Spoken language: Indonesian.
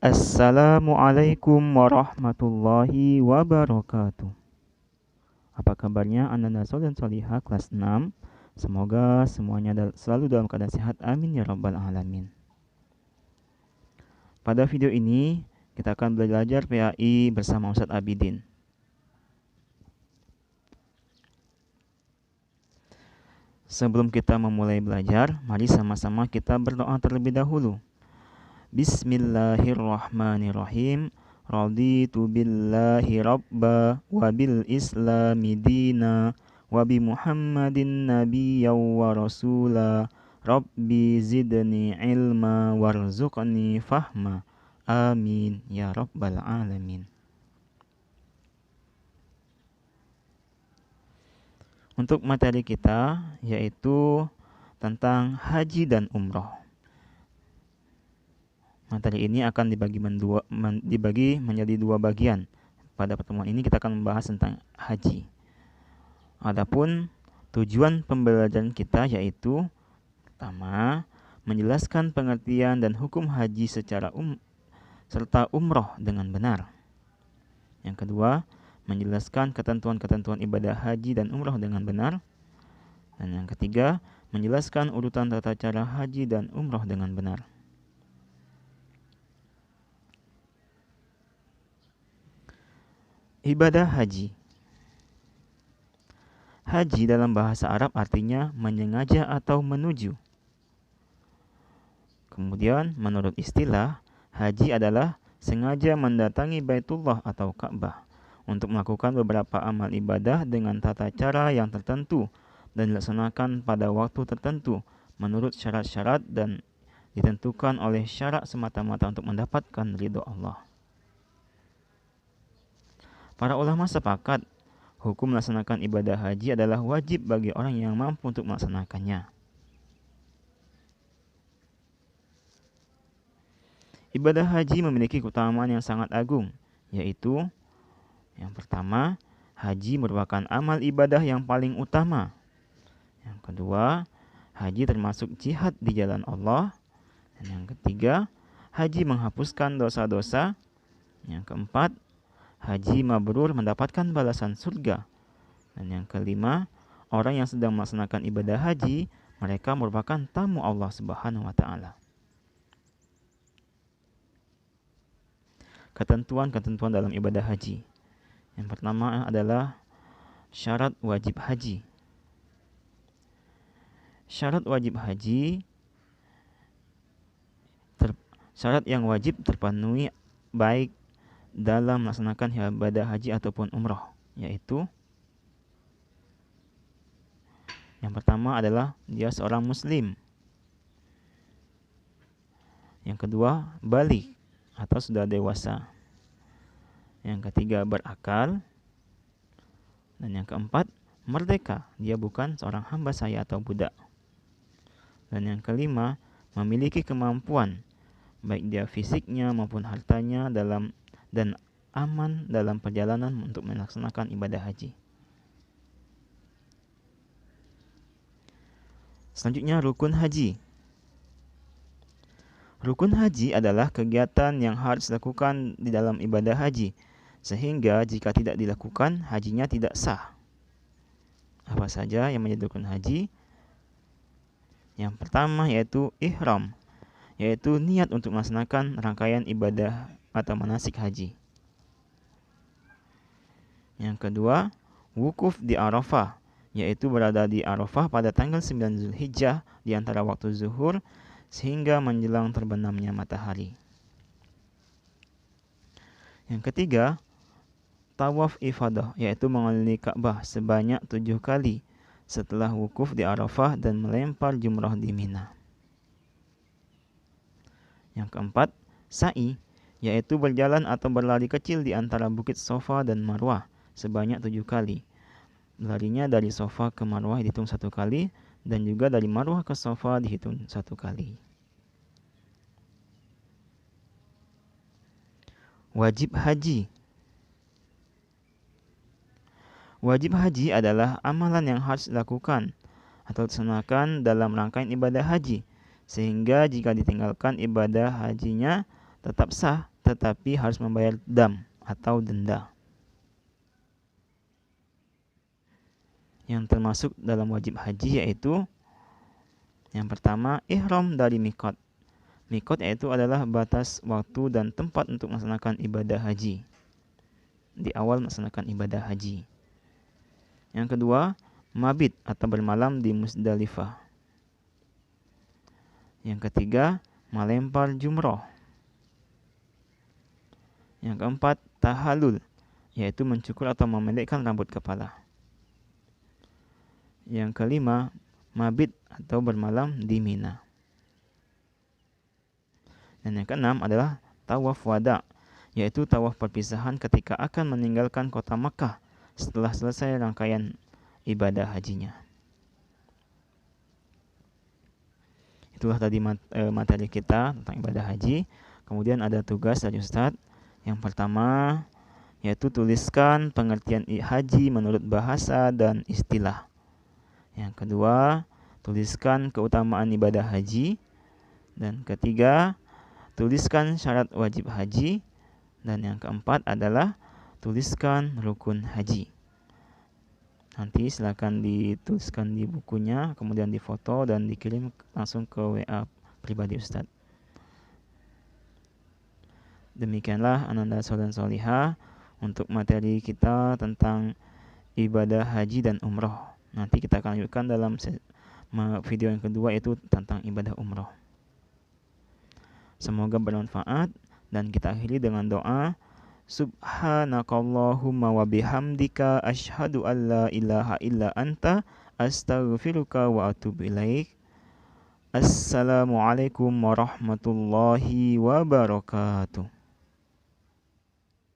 Assalamualaikum warahmatullahi wabarakatuh. Apa kabarnya Anda Sol dan Solihah kelas 6? Semoga semuanya selalu dalam keadaan sehat. Amin ya rabbal alamin. Pada video ini kita akan belajar PAI bersama Ustadz Abidin. Sebelum kita memulai belajar, mari sama-sama kita berdoa terlebih dahulu. Bismillahirrahmanirrahim. Raditu billahi rabba wa bil islami dina wa bi muhammadin nabiyya wa rasula. Rabbi zidni ilma warzuqni fahma. Amin ya rabbal alamin. Untuk materi kita yaitu tentang haji dan umroh. Materi ini akan dibagi menjadi dua bagian. Pada pertemuan ini kita akan membahas tentang haji. Adapun tujuan pembelajaran kita yaitu pertama, menjelaskan pengertian dan hukum haji secara serta umroh dengan benar. Yang kedua, menjelaskan ketentuan-ketentuan ibadah haji dan umroh dengan benar. Dan yang ketiga, menjelaskan urutan tata cara haji dan umroh dengan benar. Ibadah haji. Haji dalam bahasa Arab artinya menyengaja atau menuju. Kemudian menurut istilah, haji adalah sengaja mendatangi Baitullah atau Ka'bah untuk melakukan beberapa amal ibadah dengan tata cara yang tertentu dan dilaksanakan pada waktu tertentu menurut syarat-syarat dan ditentukan oleh syarak semata-mata untuk mendapatkan ridho Allah. Para ulama sepakat hukum melaksanakan ibadah haji adalah wajib bagi orang yang mampu untuk melaksanakannya. Ibadah haji memiliki keutamaan yang sangat agung, yaitu yang pertama, haji merupakan amal ibadah yang paling utama. Yang kedua, haji termasuk jihad di jalan Allah. Dan yang ketiga, haji menghapuskan dosa-dosa. Yang keempat, haji mabrur mendapatkan balasan surga. Dan yang kelima, orang yang sedang melaksanakan ibadah haji, mereka merupakan tamu Allah Subhanahu wa taala. Ketentuan-ketentuan dalam ibadah haji. Yang pertama adalah syarat wajib haji. Syarat wajib haji, syarat yang wajib terpenuhi baik dalam melaksanakan ibadah haji ataupun umroh, yaitu yang pertama adalah dia seorang muslim. Yang kedua, baligh atau sudah dewasa. Yang ketiga, berakal. Dan yang keempat, merdeka. Dia bukan seorang hamba sahaya atau budak. Dan yang kelima, memiliki kemampuan baik dia fisiknya maupun hartanya dan aman dalam perjalanan untuk melaksanakan ibadah haji. Selanjutnya, rukun haji. Rukun haji adalah kegiatan yang harus dilakukan di dalam ibadah haji, sehingga jika tidak dilakukan, hajinya tidak sah. Apa saja yang menjadi rukun haji? Yang pertama yaitu ihram, yaitu niat untuk melaksanakan rangkaian ibadah atau manasik haji. Yang kedua, wukuf di Arafah, yaitu berada di Arafah pada tanggal 9 Zulhijjah di antara waktu zuhur sehingga menjelang terbenamnya matahari. Yang ketiga, tawaf ifadah, yaitu mengelilingi Ka'bah sebanyak 7 kali setelah wukuf di Arafah dan melempar jumrah di Mina. Yang keempat, sa'i, yaitu berjalan atau berlari kecil di antara bukit Safa dan Marwah sebanyak 7 kali. Larinya dari Safa ke Marwah dihitung 1 kali, dan juga dari Marwah ke Safa dihitung 1 kali. Wajib haji. Wajib haji adalah amalan yang harus dilakukan atau dilaksanakan dalam rangkaian ibadah haji, sehingga jika ditinggalkan ibadah hajinya tetap sah tetapi harus membayar dam atau denda. Yang termasuk dalam wajib haji yaitu yang pertama, ihram dari mikot. Mikot yaitu adalah batas waktu dan tempat untuk melaksanakan ibadah haji. Di awal melaksanakan ibadah haji. Yang kedua, mabit atau bermalam di Musdalifah. Yang ketiga, melempar jumroh. Yang keempat, tahalul, yaitu mencukur atau memendekkan rambut kepala. Yang kelima, mabit atau bermalam di Mina. Dan yang keenam adalah tawaf wada, yaitu tawaf perpisahan ketika akan meninggalkan kota Makkah setelah selesai rangkaian ibadah hajinya. Itulah tadi materi kita tentang ibadah haji. Kemudian ada tugas dari Ustadz. Yang pertama yaitu tuliskan pengertian haji menurut bahasa dan istilah. Yang kedua, tuliskan keutamaan ibadah haji. Dan ketiga, tuliskan syarat wajib haji. Dan yang keempat adalah tuliskan rukun haji. Nanti silakan dituliskan di bukunya, kemudian difoto dan dikirim langsung ke WA pribadi Ustadz. Demikianlah Ananda Soleh dan Solihah untuk materi kita tentang ibadah haji dan umroh. Nanti kita akan lanjutkan dalam video yang kedua, yaitu tentang ibadah umroh. Semoga bermanfaat dan kita akhiri dengan doa. Subhanakallahumma wa bihamdika asyhadu an la ilaha illa anta astaghfiruka wa atubu ilaik. Assalamualaikum warahmatullahi wabarakatuh.